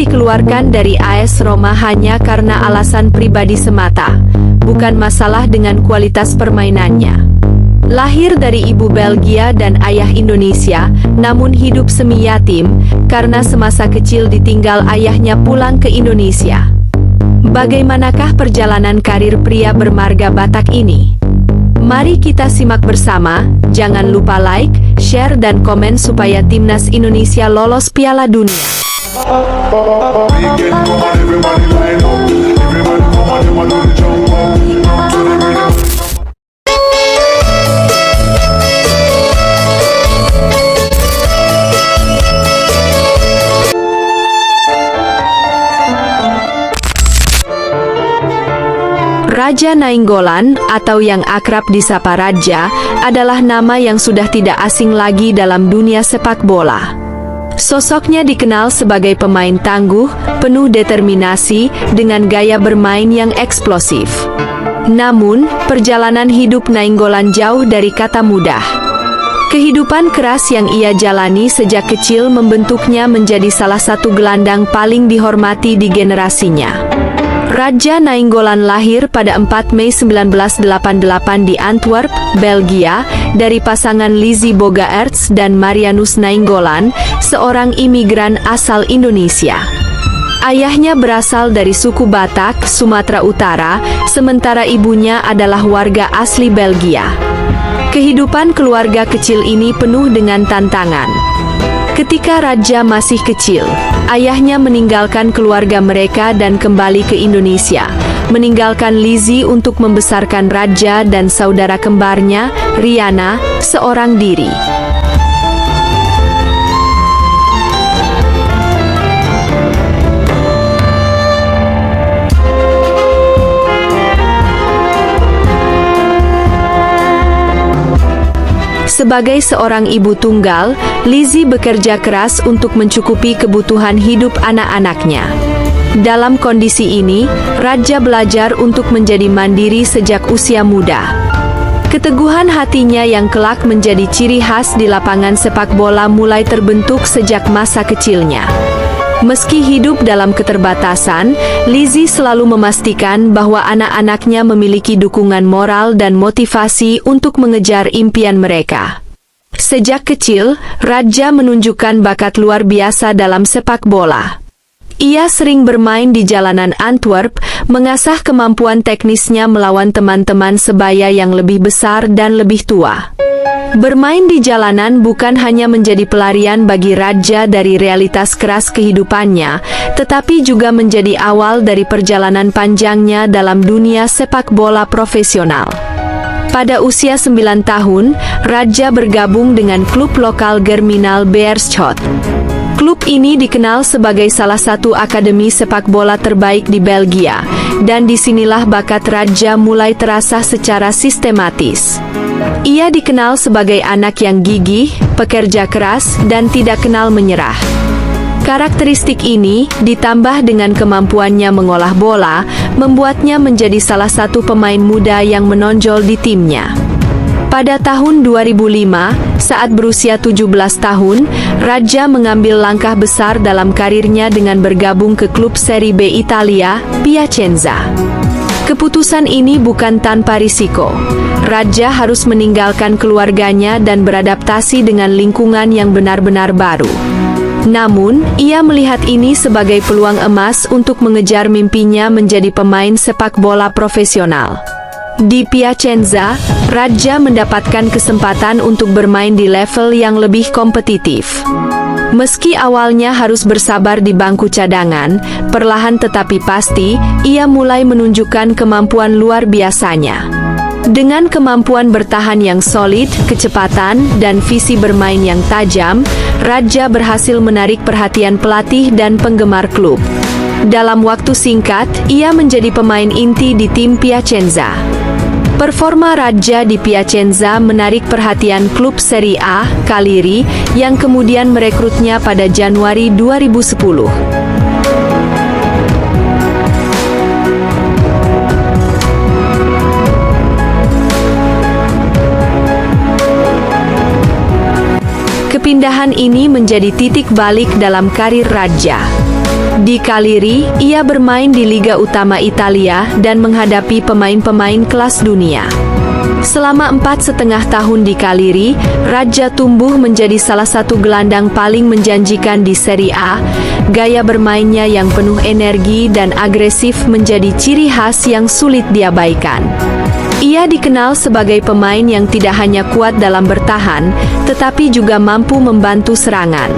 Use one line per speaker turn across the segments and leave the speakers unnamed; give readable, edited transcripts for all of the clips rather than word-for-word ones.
dikeluarkan dari AS Roma hanya karena alasan pribadi semata, bukan masalah dengan kualitas permainannya. Lahir dari ibu Belgia dan ayah Indonesia, namun hidup semi yatim karena semasa kecil ditinggal ayahnya pulang ke Indonesia. Bagaimanakah perjalanan karir pria bermarga Batak ini? Mari kita simak bersama. Jangan lupa like, share dan komen supaya timnas Indonesia lolos Piala Dunia. Raja Nainggolan, atau yang akrab disapa Raja, adalah nama yang sudah tidak asing lagi dalam dunia sepak bola. Sosoknya dikenal sebagai pemain tangguh, penuh determinasi, dengan gaya bermain yang eksplosif. Namun, perjalanan hidup Nainggolan jauh dari kata mudah. Kehidupan keras yang ia jalani sejak kecil membentuknya menjadi salah satu gelandang paling dihormati di generasinya. Raja Nainggolan lahir pada 4 Mei 1988 di Antwerp, Belgia, dari pasangan Lizzie Bogaerts dan Marianus Nainggolan, seorang imigran asal Indonesia. Ayahnya berasal dari suku Batak, Sumatera Utara, sementara ibunya adalah warga asli Belgia. Kehidupan keluarga kecil ini penuh dengan tantangan. Ketika Raja masih kecil, ayahnya meninggalkan keluarga mereka dan kembali ke Indonesia, meninggalkan Lizzie untuk membesarkan Raja dan saudara kembarnya, Riana, seorang diri. Sebagai seorang ibu tunggal, Lizzie bekerja keras untuk mencukupi kebutuhan hidup anak-anaknya. Dalam kondisi ini, Raja belajar untuk menjadi mandiri sejak usia muda. Keteguhan hatinya yang kelak menjadi ciri khas di lapangan sepak bola mulai terbentuk sejak masa kecilnya. Meski hidup dalam keterbatasan, Lizzie selalu memastikan bahwa anak-anaknya memiliki dukungan moral dan motivasi untuk mengejar impian mereka. Sejak kecil, Raja menunjukkan bakat luar biasa dalam sepak bola. Ia sering bermain di jalanan Antwerp, mengasah kemampuan teknisnya melawan teman-teman sebaya yang lebih besar dan lebih tua. Bermain di jalanan bukan hanya menjadi pelarian bagi Raja dari realitas keras kehidupannya, tetapi juga menjadi awal dari perjalanan panjangnya dalam dunia sepak bola profesional. Pada usia 9 tahun, Raja bergabung dengan klub lokal Germinal Beerschot. Klub ini dikenal sebagai salah satu akademi sepak bola terbaik di Belgia, dan disinilah bakat Raja mulai terasah secara sistematis. Ia dikenal sebagai anak yang gigih, pekerja keras, dan tidak kenal menyerah. Karakteristik ini, ditambah dengan kemampuannya mengolah bola, membuatnya menjadi salah satu pemain muda yang menonjol di timnya. Pada tahun 2005, saat berusia 17 tahun, Raja mengambil langkah besar dalam karirnya dengan bergabung ke klub Serie B Italia, Piacenza. Keputusan ini bukan tanpa risiko. Raja harus meninggalkan keluarganya dan beradaptasi dengan lingkungan yang benar-benar baru. Namun, ia melihat ini sebagai peluang emas untuk mengejar mimpinya menjadi pemain sepak bola profesional. Di Piacenza, Raja mendapatkan kesempatan untuk bermain di level yang lebih kompetitif. Meski awalnya harus bersabar di bangku cadangan, perlahan tetapi pasti, ia mulai menunjukkan kemampuan luar biasanya. Dengan kemampuan bertahan yang solid, kecepatan, dan visi bermain yang tajam, Raja berhasil menarik perhatian pelatih dan penggemar klub. Dalam waktu singkat, ia menjadi pemain inti di tim Piacenza. Performa Raja di Piacenza menarik perhatian klub Serie A, Cagliari, yang kemudian merekrutnya pada Januari 2010. Kepindahan ini menjadi titik balik dalam karir Raja. Di Cagliari, ia bermain di Liga Utama Italia dan menghadapi pemain-pemain kelas dunia. Selama 4,5 tahun di Cagliari, Raja tumbuh menjadi salah satu gelandang paling menjanjikan di Serie A. Gaya bermainnya yang penuh energi dan agresif menjadi ciri khas yang sulit diabaikan. Ia dikenal sebagai pemain yang tidak hanya kuat dalam bertahan, tetapi juga mampu membantu serangan.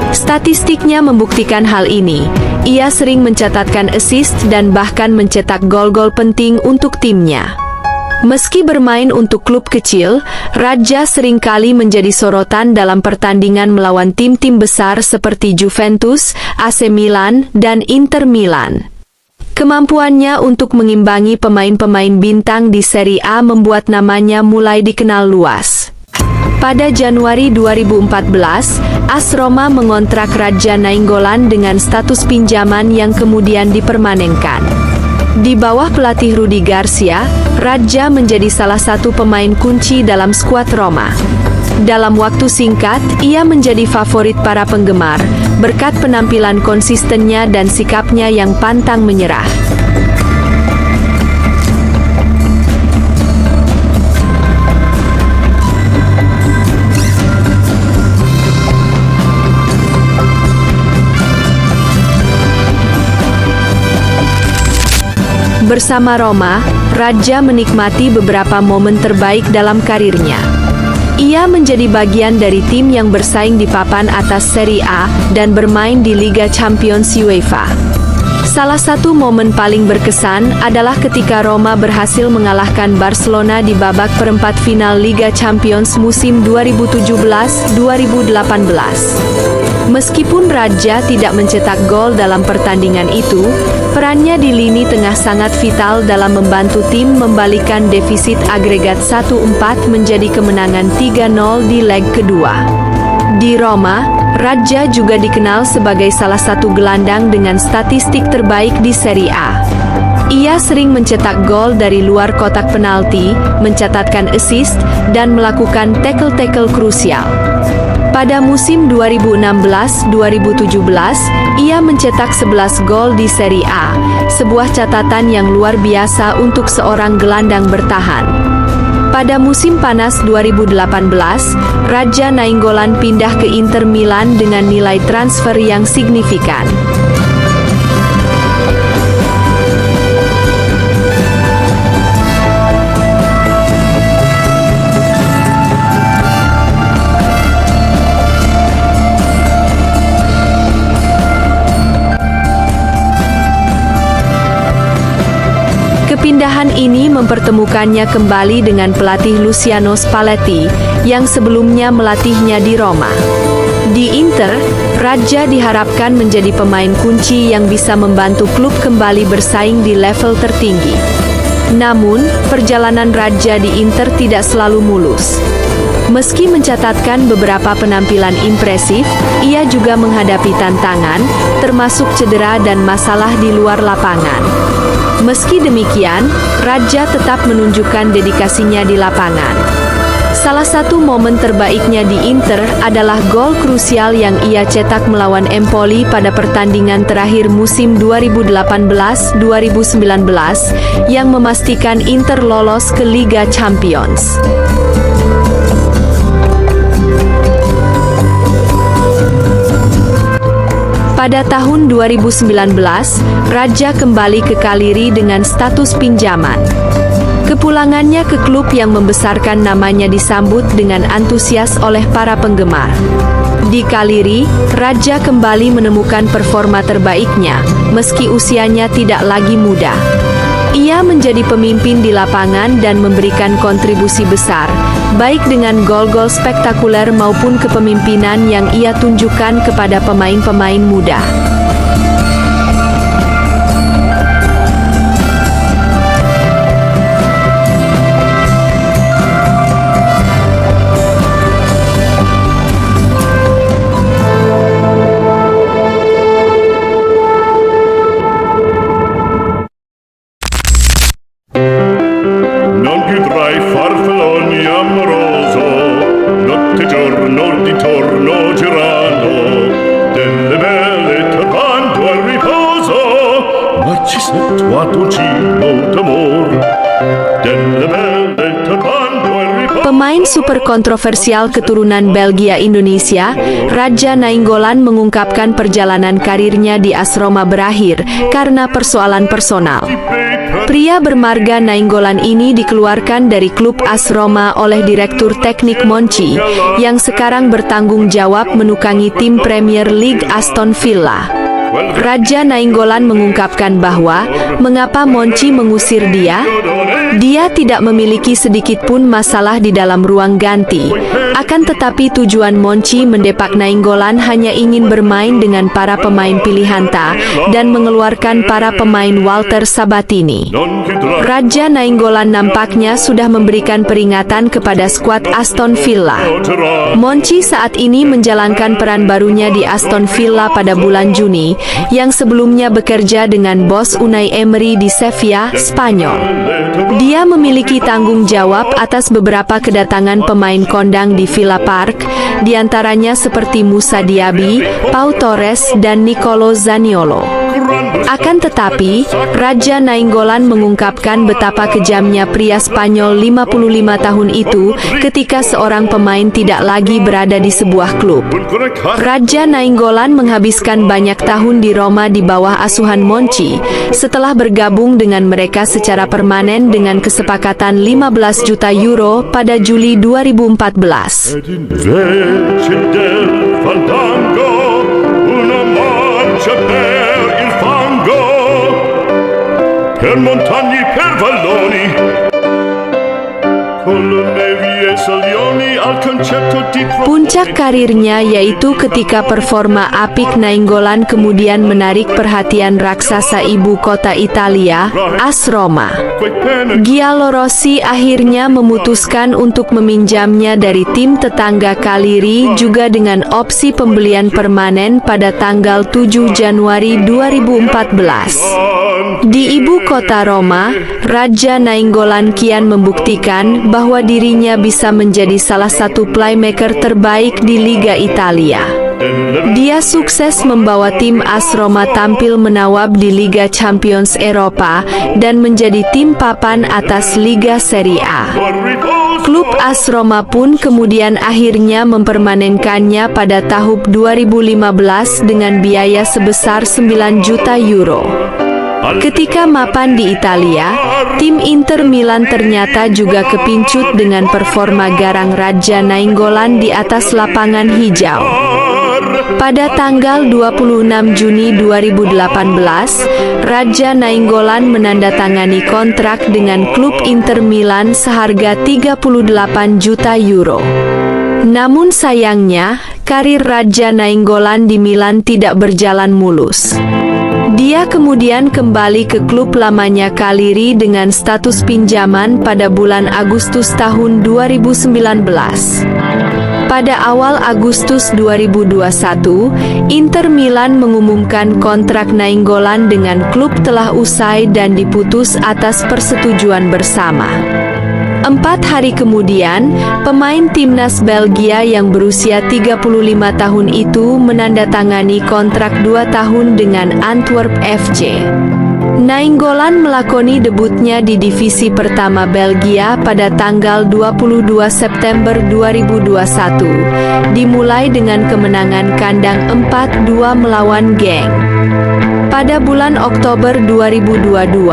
Statistiknya membuktikan hal ini. Ia sering mencatatkan assist dan bahkan mencetak gol-gol penting untuk timnya. Meski bermain untuk klub kecil, Raja seringkali menjadi sorotan dalam pertandingan melawan tim-tim besar seperti Juventus, AC Milan, dan Inter Milan. Kemampuannya untuk mengimbangi pemain-pemain bintang di Serie A membuat namanya mulai dikenal luas. Pada Januari 2014, AS Roma mengontrak Raja Nainggolan dengan status pinjaman yang kemudian dipermanenkan. Di bawah pelatih Rudi Garcia, Raja menjadi salah satu pemain kunci dalam skuad Roma. Dalam waktu singkat, ia menjadi favorit para penggemar, berkat penampilan konsistennya dan sikapnya yang pantang menyerah. Bersama Roma, Raja menikmati beberapa momen terbaik dalam karirnya. Ia menjadi bagian dari tim yang bersaing di papan atas Serie A dan bermain di Liga Champions UEFA. Salah satu momen paling berkesan adalah ketika Roma berhasil mengalahkan Barcelona di babak perempat final Liga Champions musim 2017-2018. Meskipun Raja tidak mencetak gol dalam pertandingan itu, perannya di lini tengah sangat vital dalam membantu tim membalikkan defisit agregat 1-4 menjadi kemenangan 3-0 di leg kedua. Di Roma, Raja juga dikenal sebagai salah satu gelandang dengan statistik terbaik di Serie A. Ia sering mencetak gol dari luar kotak penalti, mencatatkan assist, dan melakukan tackle-tackle krusial. Pada musim 2016-2017, ia mencetak 11 gol di Serie A, sebuah catatan yang luar biasa untuk seorang gelandang bertahan. Pada musim panas 2018, Raja Nainggolan pindah ke Inter Milan dengan nilai transfer yang signifikan. Kepindahan ini mempertemukannya kembali dengan pelatih Luciano Spalletti, yang sebelumnya melatihnya di Roma. Di Inter, Raja diharapkan menjadi pemain kunci yang bisa membantu klub kembali bersaing di level tertinggi. Namun, perjalanan Raja di Inter tidak selalu mulus. Meski mencatatkan beberapa penampilan impresif, ia juga menghadapi tantangan, termasuk cedera dan masalah di luar lapangan. Meski demikian, Raja tetap menunjukkan dedikasinya di lapangan. Salah satu momen terbaiknya di Inter adalah gol krusial yang ia cetak melawan Empoli pada pertandingan terakhir musim 2018-2019, yang memastikan Inter lolos ke Liga Champions. Pada tahun 2019, Raja kembali ke Cagliari dengan status pinjaman. Kepulangannya ke klub yang membesarkan namanya disambut dengan antusias oleh para penggemar. Di Cagliari, Raja kembali menemukan performa terbaiknya, meski usianya tidak lagi muda. Ia menjadi pemimpin di lapangan dan memberikan kontribusi besar, baik dengan gol-gol spektakuler maupun kepemimpinan yang ia tunjukkan kepada pemain-pemain muda.
Giorno di torno girano delle belle suatu cinta d'amor delle belle turbando il riposo.
Pemain super kontroversial keturunan Belgia Indonesia, Raja Nainggolan mengungkapkan perjalanan karirnya di asrama berakhir karena persoalan personal. Pria bermarga Nainggolan ini dikeluarkan dari klub asrama oleh Direktur Teknik Monchi, yang sekarang bertanggung jawab menukangi tim Premier League Aston Villa. Raja Nainggolan mengungkapkan bahwa mengapa Monchi mengusir dia? Dia tidak memiliki sedikit pun masalah di dalam ruang ganti. Akan tetapi tujuan Monchi mendepak Nainggolan hanya ingin bermain dengan para pemain pilihan Ta dan mengeluarkan para pemain Walter Sabatini. Raja Nainggolan nampaknya sudah memberikan peringatan kepada skuad Aston Villa. Monchi saat ini menjalankan peran barunya di Aston Villa pada bulan Juni, yang sebelumnya bekerja dengan bos Unai Emery di Sevilla, Spanyol. Dia memiliki tanggung jawab atas beberapa kedatangan pemain kondang di Villa Park, diantaranya seperti Musa Diaby, Pau Torres, dan Nicolo Zaniolo. Akan tetapi, Raja Nainggolan mengungkapkan betapa kejamnya pria Spanyol 55 tahun itu ketika seorang pemain tidak lagi berada di sebuah klub. Raja Nainggolan menghabiskan banyak tahun di Roma di bawah asuhan Monchi, setelah bergabung dengan mereka secara permanen dengan kesepakatan 15 juta euro pada Juli 2014.
Invece del fandango, una marcia per il fango, per montagne, per valloni, con le nevi e salioni al concetto di
Puncak karirnya yaitu ketika performa apik Nainggolan kemudian menarik perhatian raksasa ibu kota Italia, AS Roma. Giallorossi akhirnya memutuskan untuk meminjamnya dari tim tetangga Cagliari juga dengan opsi pembelian permanen pada tanggal 7 Januari 2014. Di ibu kota Roma, Raja Nainggolan kian membuktikan bahwa dirinya bisa menjadi salah satu playmaker terbaik di Liga Italia. Dia sukses membawa tim AS Roma tampil menawab di Liga Champions Eropa dan menjadi tim papan atas Liga Serie A. Klub AS Roma pun kemudian akhirnya mempermanenkannya pada tahun 2015 dengan biaya sebesar 9 juta euro. Ketika mapan di Italia, tim Inter Milan ternyata juga kepincut dengan performa garang Raja Nainggolan di atas lapangan hijau. Pada tanggal 26 Juni 2018, Raja Nainggolan menandatangani kontrak dengan klub Inter Milan seharga 38 juta euro. Namun sayangnya, karir Raja Nainggolan di Milan tidak berjalan mulus. Dia kemudian kembali ke klub lamanya Cagliari dengan status pinjaman pada bulan Agustus tahun 2019. Pada awal Agustus 2021, Inter Milan mengumumkan kontrak Nainggolan dengan klub telah usai dan diputus atas persetujuan bersama. 4 hari kemudian, pemain timnas Belgia yang berusia 35 tahun itu menandatangani kontrak 2 tahun dengan Antwerp FC. Nainggolan melakoni debutnya di divisi pertama Belgia pada tanggal 22 September 2021, dimulai dengan kemenangan kandang 4-2 melawan Genk. Pada bulan Oktober 2022,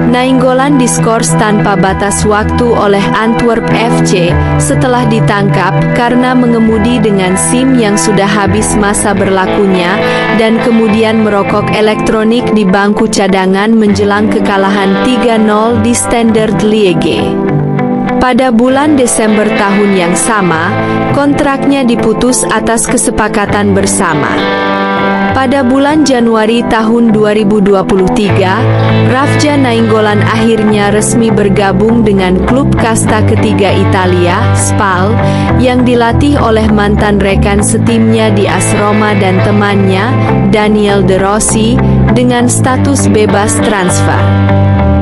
Nainggolan diskors tanpa batas waktu oleh Antwerp FC setelah ditangkap karena mengemudi dengan SIM yang sudah habis masa berlakunya dan kemudian merokok elektronik di bangku cadangan menjelang kekalahan 3-0 di Standard Liège. Pada bulan Desember tahun yang sama, kontraknya diputus atas kesepakatan bersama. Pada bulan Januari tahun 2023, Raja Nainggolan akhirnya resmi bergabung dengan klub kasta ketiga Italia, Spal, yang dilatih oleh mantan rekan setimnya di AS Roma dan temannya, Daniel De Rossi, dengan status bebas transfer.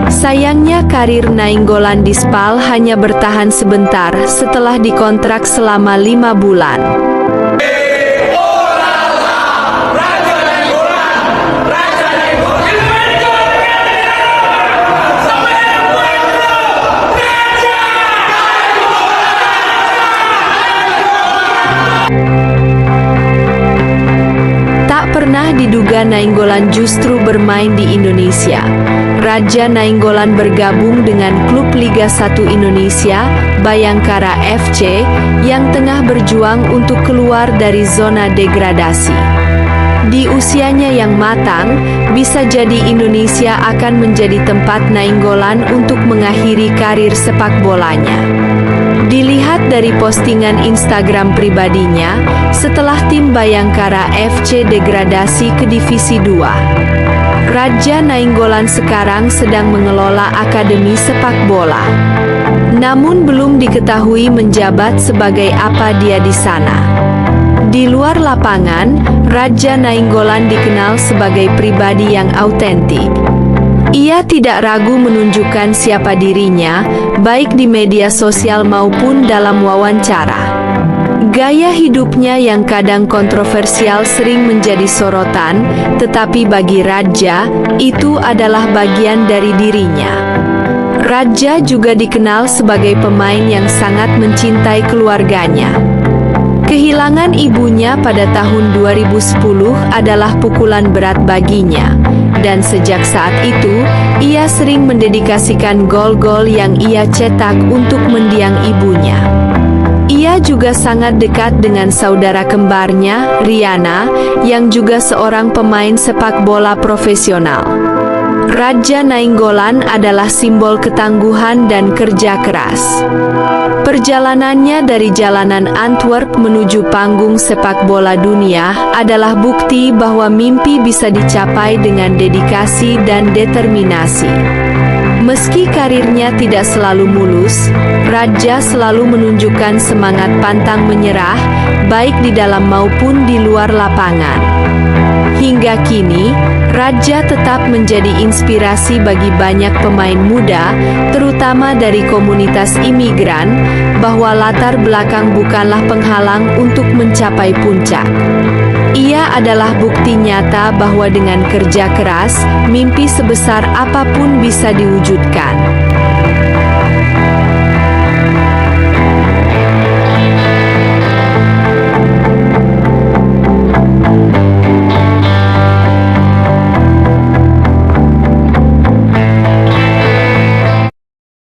Sayangnya karir Nainggolan di Spal hanya bertahan sebentar setelah dikontrak selama 5 bulan. Awalnya diduga Nainggolan justru bermain di Indonesia. Raja Nainggolan bergabung dengan klub Liga 1 Indonesia, Bayangkara FC, yang tengah berjuang untuk keluar dari zona degradasi. Di usianya yang matang, bisa jadi Indonesia akan menjadi tempat Nainggolan untuk mengakhiri karir sepak bolanya. Dilihat dari postingan Instagram pribadinya, setelah tim Bayangkara FC degradasi ke Divisi 2. Raja Nainggolan sekarang sedang mengelola akademi sepak bola. Namun belum diketahui menjabat sebagai apa dia di sana. Di luar lapangan, Raja Nainggolan dikenal sebagai pribadi yang autentik. Ia tidak ragu menunjukkan siapa dirinya, baik di media sosial maupun dalam wawancara. Gaya hidupnya yang kadang kontroversial sering menjadi sorotan, tetapi bagi Raja, itu adalah bagian dari dirinya. Raja juga dikenal sebagai pemain yang sangat mencintai keluarganya. Kehilangan ibunya pada tahun 2010 adalah pukulan berat baginya, dan sejak saat itu, ia sering mendedikasikan gol-gol yang ia cetak untuk mendiang ibunya. Ia juga sangat dekat dengan saudara kembarnya, Riana, yang juga seorang pemain sepak bola profesional. Raja Nainggolan adalah simbol ketangguhan dan kerja keras. Perjalanannya dari jalanan Antwerp menuju panggung sepak bola dunia adalah bukti bahwa mimpi bisa dicapai dengan dedikasi dan determinasi. Meski karirnya tidak selalu mulus, Raja selalu menunjukkan semangat pantang menyerah, baik di dalam maupun di luar lapangan. Hingga kini, Raja tetap menjadi inspirasi bagi banyak pemain muda, terutama dari komunitas imigran, bahwa latar belakang bukanlah penghalang untuk mencapai puncak. Ia adalah bukti nyata bahwa dengan kerja keras, mimpi sebesar apapun bisa diwujudkan.